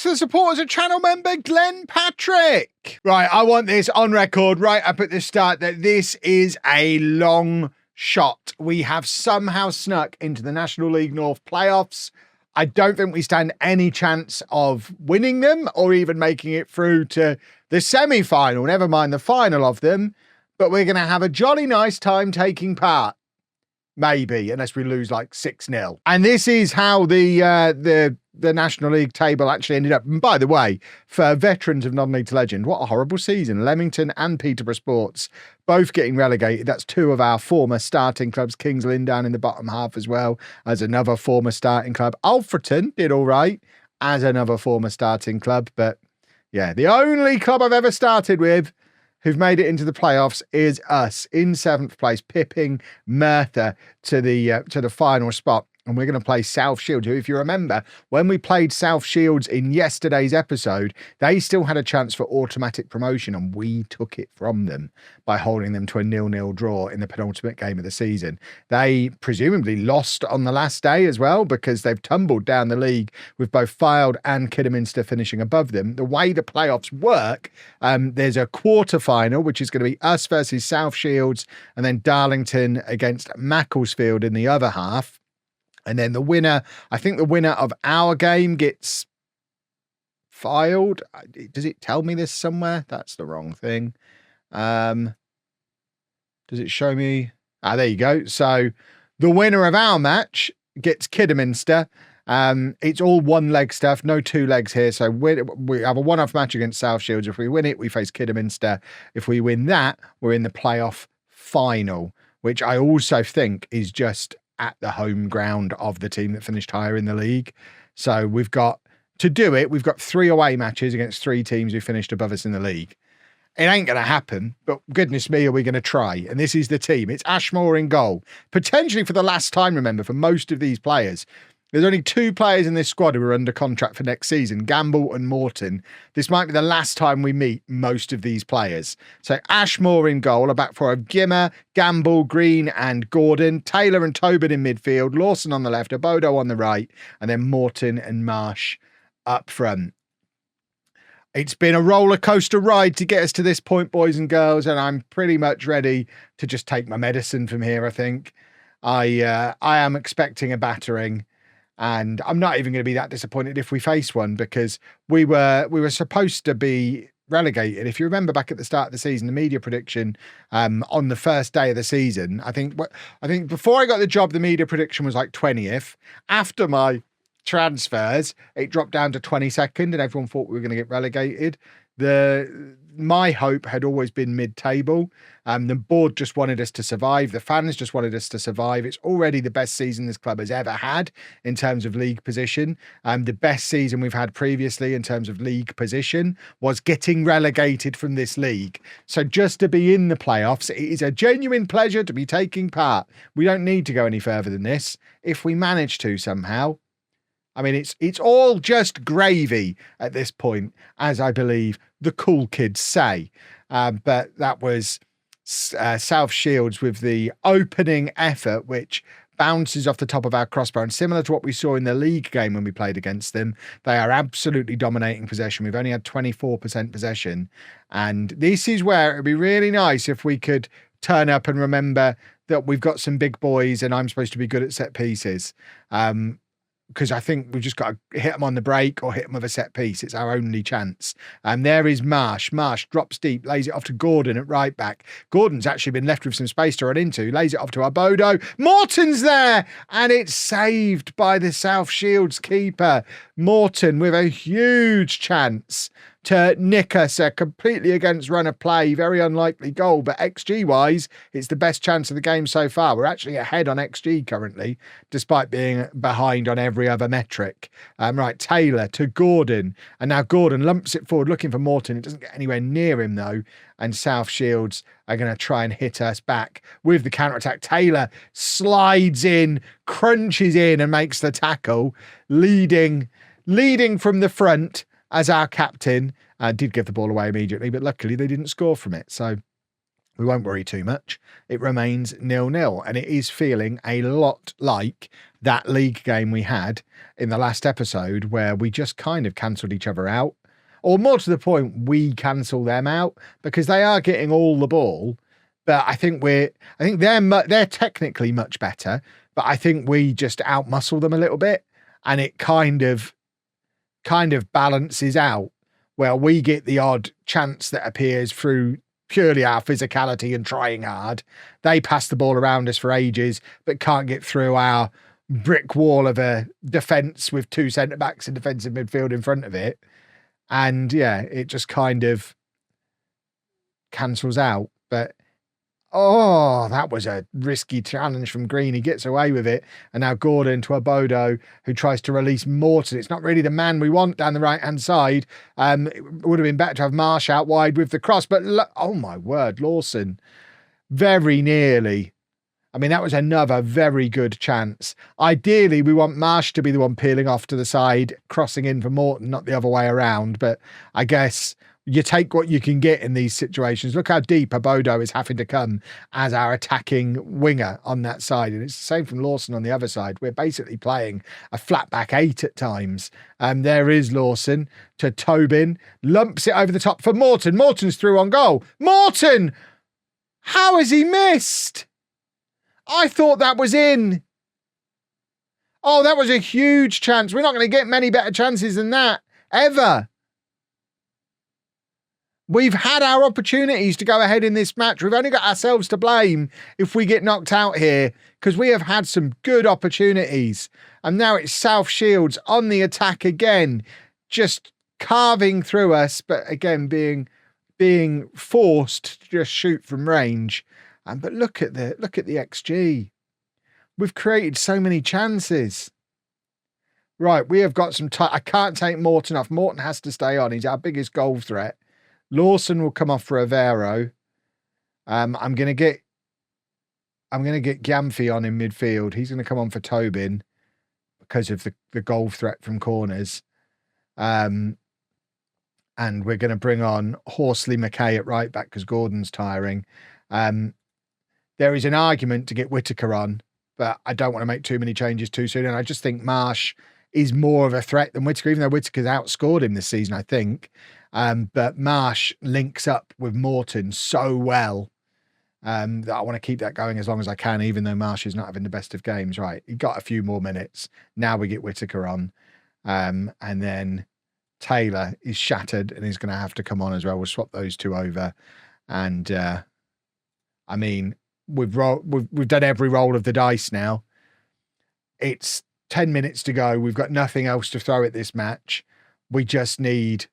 to the supporters of channel member Glenn Patrick. Right, I want this on record right up at the start that this is a long shot. We have somehow snuck into the National League North playoffs. I don't think we stand any chance of winning them or even making it through to the semi-final, never mind the final of them, but we're going to have a jolly nice time taking part. Maybe, unless we lose like 6-0. And this is how the National League table actually ended up. And by the way, for veterans of non-league to legend, what a horrible season. Leamington and Peterborough Sports both getting relegated. That's two of our former starting clubs. Kings Lynn down in the bottom half as well as another former starting club. Alfreton did all right as another former starting club. But yeah, the only club I've ever started with who've made it into the playoffs is us in 7th place, pipping Merthyr to the final spot. And we're going to play South Shields, who, if you remember, when we played South Shields in yesterday's episode, they still had a chance for automatic promotion, and we took it from them by holding them to a 0-0 draw in the penultimate game of the season. They presumably lost on the last day as well, because they've tumbled down the league with both Fylde and Kidderminster finishing above them. The way the playoffs work, there's a quarter-final, which is going to be us versus South Shields, and then Darlington against Macclesfield in the other half. And then the winner, I think the winner of our game gets Fylde. Does it tell me this somewhere? That's the wrong thing. Does it show me? There you go. So the winner of our match gets Kidderminster. It's all one leg stuff, no two legs here. So we have a one-off match against South Shields. If we win it, we face Kidderminster. If we win that, we're in the playoff final, which I also think is just at the home ground of the team that finished higher in the league. So we've got to do it. We've got 3 away matches against 3 teams who finished above us in the league. It ain't going to happen, but goodness me, are we going to try? And this is the team. It's Ashmore in goal, potentially for the last time, remember, for most of these players. There's only 2 players in this squad who are under contract for next season, Gamble and Morton. This might be the last time we meet most of these players. So Ashmore in goal, a back four of Gimmer, Gamble, Green and Gordon, Taylor and Tobin in midfield, Lawson on the left, Obodo on the right, and then Morton and Marsh up front. It's been a roller coaster ride to get us to this point, boys and girls, and I'm pretty much ready to just take my medicine from here, I think. I am expecting a battering. And I'm not even going to be that disappointed if we face one, because we were supposed to be relegated. If you remember back at the start of the season, the media prediction on the first day of the season, I think before I got the job, the media prediction was like 20th. After my transfers, it dropped down to 22nd, and everyone thought we were going to get relegated. My hope had always been mid-table. The board just wanted us to survive. The fans just wanted us to survive. It's already the best season this club has ever had in terms of league position. The best season we've had previously in terms of league position was getting relegated from this league. So just to be in the playoffs, it is a genuine pleasure to be taking part. We don't need to go any further than this. If we manage to somehow, I mean, it's all just gravy at this point, as I believe the cool kids say. But that was South Shields with the opening effort, which bounces off the top of our crossbar. And similar to what we saw in the league game when we played against them, they are absolutely dominating possession. We've only had 24% possession. And this is where it would be really nice if we could turn up and remember that we've got some big boys and I'm supposed to be good at set pieces. Because I think we've just got to hit them on the break or hit them with a set piece. It's our only chance. And there is Marsh. Marsh drops deep, lays it off to Gordon at right back. Gordon's actually been left with some space to run into, lays it off to Obodo. Morton's there, and it's saved by the South Shields keeper. Morton with a huge chance to nick us a completely against run of play, very unlikely goal, but XG-wise, it's the best chance of the game so far. We're actually ahead on XG currently, despite being behind on every other metric. Right, Taylor to Gordon, and now Gordon lumps it forward looking for Morton. It doesn't get anywhere near him though, and South Shields are going to try and hit us back with the counter-attack. Taylor slides in, crunches in and makes the tackle, leading from the front as our captain. Did give the ball away immediately, but luckily they didn't score from it. So we won't worry too much. It remains 0-0, and it is feeling a lot like that league game we had in the last episode where we just kind of cancelled each other out. Or more to the point, we cancel them out because they are getting all the ball. But I think they're technically much better, but I think we just outmuscle them a little bit, and it kind of balances out where we get the odd chance that appears through purely our physicality and trying hard. They pass the ball around us for ages, but can't get through our brick wall of a defence with 2 centre-backs and defensive midfield in front of it. And yeah, it just kind of cancels out. But oh, that was a risky challenge from Green. He gets away with it. And now Gordon to Abodo, who tries to release Morton. It's not really the man we want down the right-hand side. It would have been better to have Marsh out wide with the cross. But oh my word, Lawson, very nearly. I mean, that was another very good chance. Ideally, we want Marsh to be the one peeling off to the side, crossing in for Morton, not the other way around. But I guess you take what you can get in these situations. Look how deep Abodo is having to come as our attacking winger on that side. And it's the same from Lawson on the other side. We're basically playing a flat back 8 at times. There is Lawson to Tobin, lumps it over the top for Morton. Morton's through on goal. Morton! How has he missed? I thought that was in. Oh, that was a huge chance. We're not going to get many better chances than that, ever. We've had our opportunities to go ahead in this match. We've only got ourselves to blame if we get knocked out here, because we have had some good opportunities. And now it's South Shields on the attack again, just carving through us, but again, being forced to just shoot from range. But look at the XG. We've created so many chances. Right, we have got some time. I can't take Morton off. Morton has to stay on. He's our biggest goal threat. Lawson will come off for Avero. I'm gonna get Gamfi on in midfield. He's gonna come on for Tobin because of the goal threat from corners. And we're gonna bring on Horsley McKay at right back because Gordon's tiring. There is an argument to get Whittaker on, but I don't want to make too many changes too soon. And I just think Marsh is more of a threat than Whittaker, even though Whittaker's outscored him this season, I think. But Marsh links up with Morton so well that I want to keep that going as long as I can, even though Marsh is not having the best of games. Right, he got a few more minutes. Now we get Whittaker on. And then Taylor is shattered and he's going to have to come on as well. We'll swap those two over. And I mean, we've done every roll of the dice now. It's 10 minutes to go. We've got nothing else to throw at this match. We need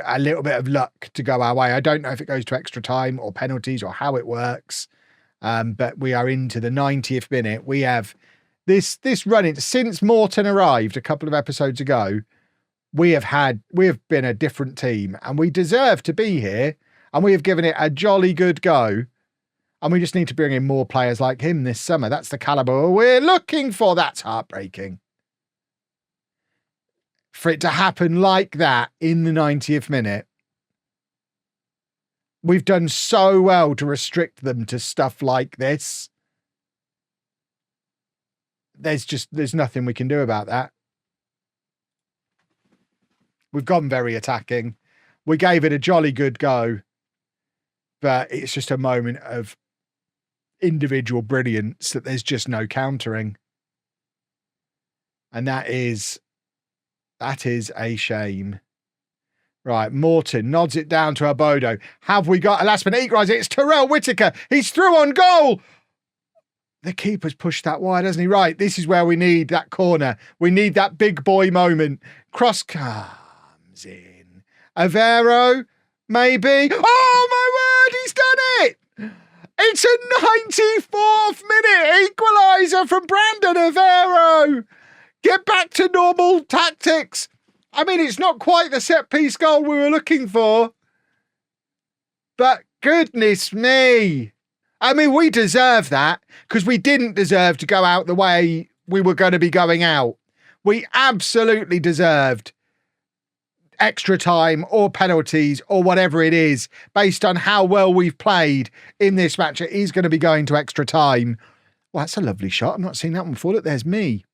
a little bit of luck to go our way. I don't know if it goes to extra time or penalties or how it works. But we are into the 90th minute. We have this running since Morton arrived a couple of episodes ago. We have been a different team and we deserve to be here. And we have given it a jolly good go. And we just need to bring in more players like him this summer. That's the caliber we're looking for. That's heartbreaking. For it to happen like that in the 90th minute. We've done so well to restrict them to stuff like this. There's nothing we can do about that. We've gone very attacking. We gave it a jolly good go. But it's just a moment of individual brilliance that there's just no countering. And that is a shame. Right, Morton nods it down to Abodo. Have we got a last minute equaliser? It's Terrell Whittaker. He's through on goal. The keeper's pushed that wide, hasn't he? Right, this is where we need that corner. We need that big boy moment. Cross comes in. Avero, maybe. Oh, my word, he's done it. It's a 94th minute equaliser from Brandon Avero. Get back to normal tactics. I mean, it's not quite the set-piece goal we were looking for. But goodness me. I mean, we deserve that because we didn't deserve to go out the way we were going to be going out. We absolutely deserved extra time or penalties or whatever it is based on how well we've played in this match. It is going to be going to extra time. Well, that's a lovely shot. I've not seen that one before. Look, there's me.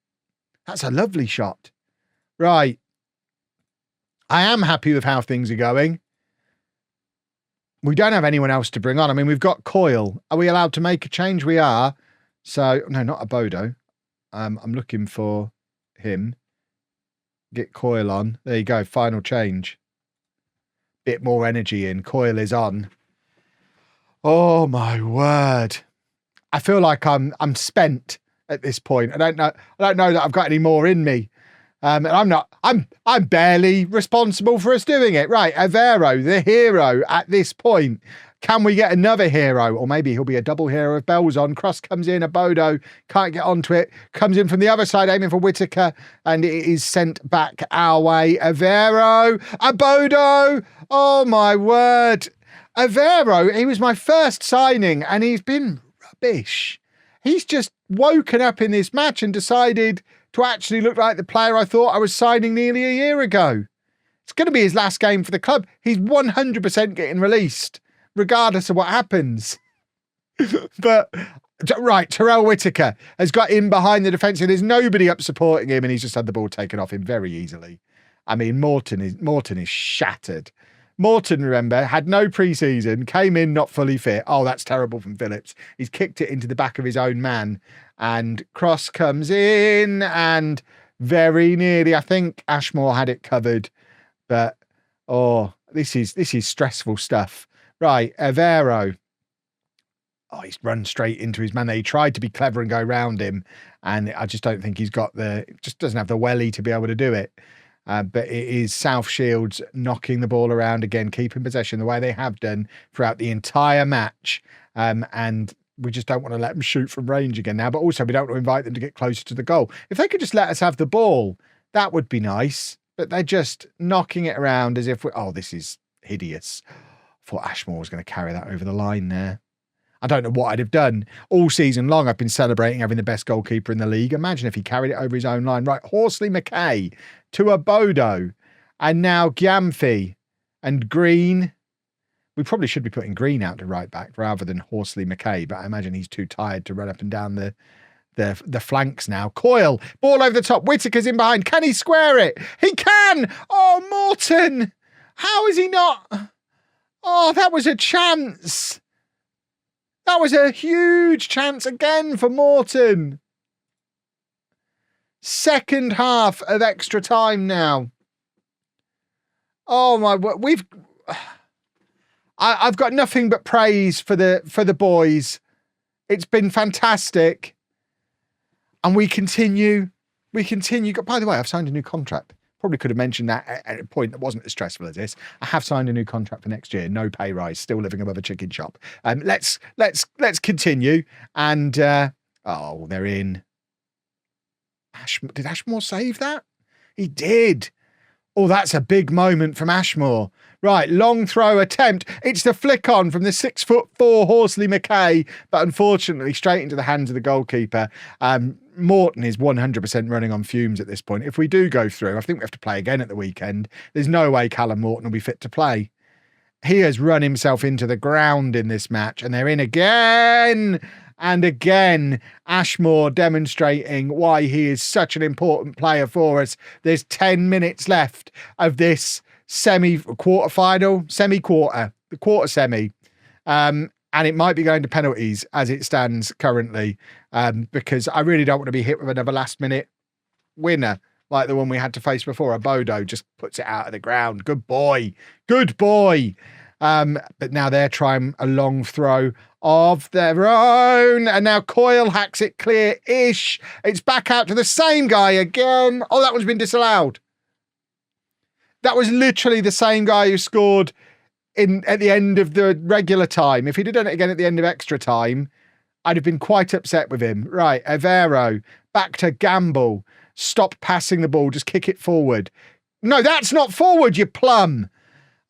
That's a lovely shot. Right. I am happy with how things are going. We don't have anyone else to bring on. I mean, we've got Coyle. Are we allowed to make a change? We are. So, no, not a Bodo. I'm looking for him. Get Coyle on. There you go. Final change. Bit more energy in. Coyle is on. Oh, my word. I feel like I'm spent at this point. I don't know that I've got any more in me. And I'm barely responsible for us doing it. Right, Avero, the hero at this point. Can we get another hero? Or maybe he'll be a double hero if Bell's on. Cross comes in, a Bodo can't get onto it. Comes in from the other side, aiming for Whittaker, and it is sent back our way. Avero, a Bodo. Oh my word. Avero, he was my first signing, and he's been rubbish. He's just woken up in this match and decided to actually look like the player I thought I was signing nearly a year ago. It's going to be his last game for the club. He's 100% getting released, regardless of what happens. But, right, Terrell Whittaker has got in behind the defence, and there's nobody up supporting him, and he's just had the ball taken off him very easily. I mean, Morton is shattered. Morton, remember, had no pre-season, came in not fully fit. Oh, that's terrible from Phillips. He's kicked it into the back of his own man. And Cross comes in and very nearly, I think Ashmore had it covered. But, oh, this is stressful stuff. Right, Avero. Oh, he's run straight into his man there. He tried to be clever and go round him. And I just don't think he's got just doesn't have the welly to be able to do it. But it is South Shields knocking the ball around again, keeping possession the way they have done throughout the entire match. And we just don't want to let them shoot from range again now. But also, we don't want to invite them to get closer to the goal. If they could just let us have the ball, that would be nice. But they're just knocking it around as if oh, this is hideous. I thought Ashmore was going to carry that over the line there. I don't know what I'd have done. All season long, I've been celebrating having the best goalkeeper in the league. Imagine if he carried it over his own line. Right, Horsley McKay to a Bodo. And now Gyamfi and Green. We probably should be putting Green out to right back rather than Horsley McKay, but I imagine he's too tired to run up and down the flanks now. Coyle, ball over the top. Whittaker's in behind. Can he square it? He can! Oh, Morton! How is he not? Oh, that was a chance. That was a huge chance again for Morton. Second half of extra time now. Oh my, I've got nothing but praise for the boys. It's been fantastic. And we continue. By the way, I've signed a new contract. Probably could have mentioned that at a point that wasn't as stressful as this. I have signed a new contract for next year. No pay rise. Still living above a chicken shop. Let's continue. And they're in. Did Ashmore save that? He did. Oh, that's a big moment from Ashmore. Right, long throw attempt. It's the flick on from the 6'4" Horsley McKay, but unfortunately straight into the hands of the goalkeeper. Morton is 100% running on fumes at this point. If we do go through, I think we have to play again at the weekend. There's no way Callum Morton will be fit to play. He has run himself into the ground in this match, and they're in again. And again, Ashmore demonstrating why he is such an important player for us. There's 10 minutes left of this semi-quarter, the quarter semi. And it might be going to penalties as it stands currently, because I really don't want to be hit with another last-minute winner like the one we had to face before. A Bodo just puts it out of the ground. Good boy. Good boy. But now they're trying a long throw of their own. And now Coyle hacks it clear-ish. It's back out to the same guy again. Oh, that one's been disallowed. That was literally the same guy who scored at the end of the regular time. If he'd have done it again at the end of extra time, I'd have been quite upset with him. Right, Avero, back to Gamble. Stop passing the ball, just kick it forward. No, that's not forward, you plum.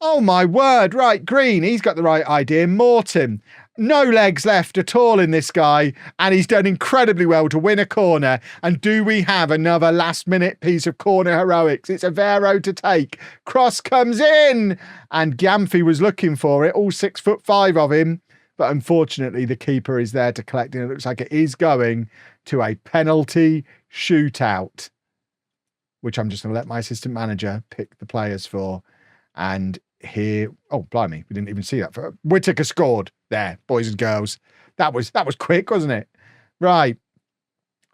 Oh my word. Right, Green, he's got the right idea. Morton, no legs left at all in this guy, and he's done incredibly well to win a corner. And do we have another last-minute piece of corner heroics? It's Avero to take. Cross comes in, and Gyamfi was looking for it, all 6'5" of him. But unfortunately, the keeper is there to collect, and it looks like it is going to a penalty shootout, which I'm just going to let my assistant manager pick the players for. And here, oh, blimey, we didn't even see that. Whittaker scored there, boys and girls. That was quick, wasn't it? Right.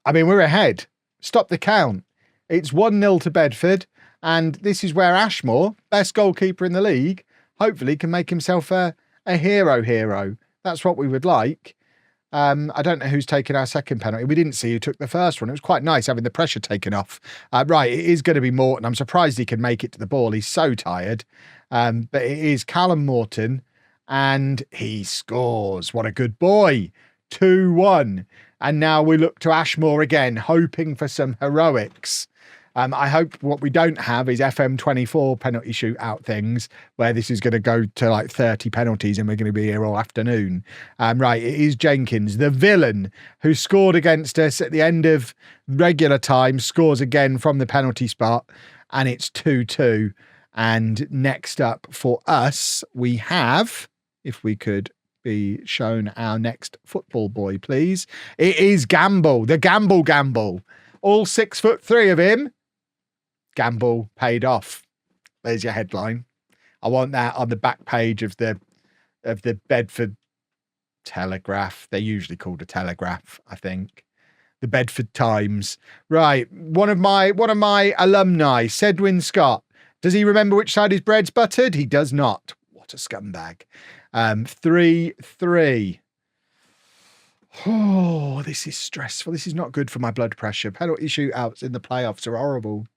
I mean, we're ahead. Stop the count. It's 1-0 to Bedford. And this is where Ashmore, best goalkeeper in the league, hopefully can make himself a hero. That's what we would like. I don't know who's taken our second penalty. We didn't see who took the first one. It was quite nice having the pressure taken off. Right, it is going to be Morton. I'm surprised he can make it to the ball. He's so tired. But it is Callum Morton, and he scores. What a good boy. 2-1. And now we look to Ashmore again, hoping for some heroics. I hope what we don't have is FM24 penalty shootout things where this is going to go to like 30 penalties and we're going to be here all afternoon. Right, it is Jenkins, the villain who scored against us at the end of regular time, scores again from the penalty spot, and it's 2-2. And next up for us, we have, if we could be shown our next football boy, please. It is Gamble, the Gamble. All 6'3" of him. Gamble paid off. There's your headline. I want that on the back page of the Bedford Telegraph. They're usually called a Telegraph, I think. The Bedford Times. Right. One of my alumni, Sedwin Scott. Does he remember which side his bread's buttered? He does not. What a scumbag. 3-3. Oh, this is stressful. This is not good for my blood pressure. Penalty shootouts in the playoffs are horrible.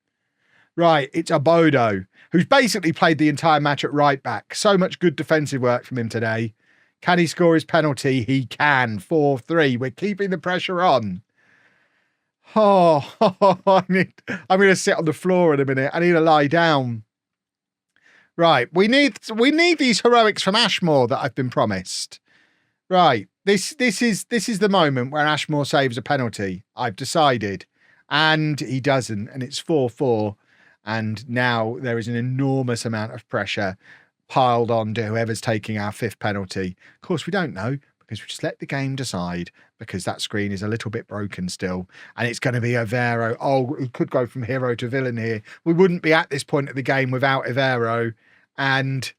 Right, it's Abodo, who's basically played the entire match at right back. So much good defensive work from him today. Can he score his penalty? He can. 4-3. We're keeping the pressure on. Oh, I'm going to sit on the floor in a minute. I need to lie down. Right, we need these heroics from Ashmore that I've been promised. Right, this is the moment where Ashmore saves a penalty. I've decided, and he doesn't, and it's 4-4. And now there is an enormous amount of pressure piled on to whoever's taking our fifth penalty. Of course, we don't know because we just let the game decide because that screen is a little bit broken still. And it's going to be Evero. Oh, it could go from hero to villain here. We wouldn't be at this point of the game without Evero. And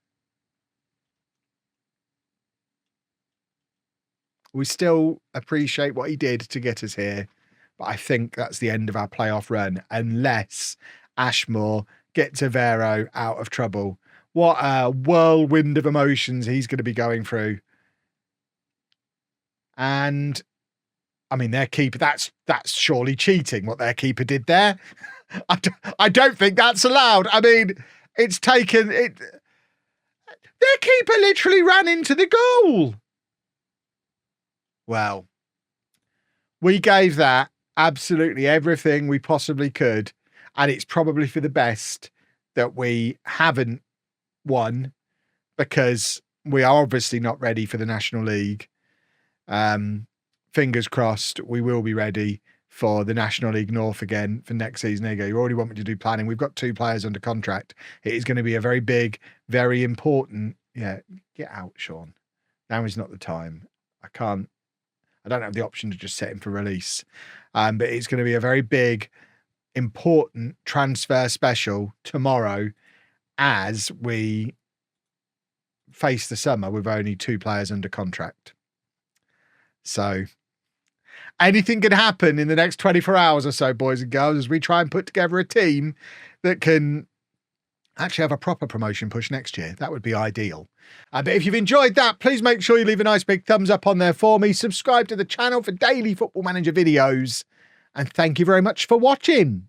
we still appreciate what he did to get us here. But I think that's the end of our playoff run unless Ashmore gets Evero out of trouble. What a whirlwind of emotions he's going to be going through. And I mean, their keeper, that's surely cheating what their keeper did there. I don't think that's allowed. I mean, it's taken it. Their keeper literally ran into the goal. Well, we gave that absolutely everything we possibly could. And it's probably for the best that we haven't won because we are obviously not ready for the National League. Fingers crossed, we will be ready for the National League North again for next season. There you go. You already want me to do planning. We've got 2 players under contract. It is going to be a very big, very important. Yeah, get out, Sean. Now is not the time. I don't have the option to just set him for release. But it's going to be a very big, important transfer special tomorrow as we face the summer with only 2 players under contract. So anything can happen in the next 24 hours or so, boys and girls, as we try and put together a team that can actually have a proper promotion push next year. That would be ideal. But if you've enjoyed that, please make sure you leave a nice big thumbs up on there for me. Subscribe to the channel for daily Football Manager videos. And thank you very much for watching.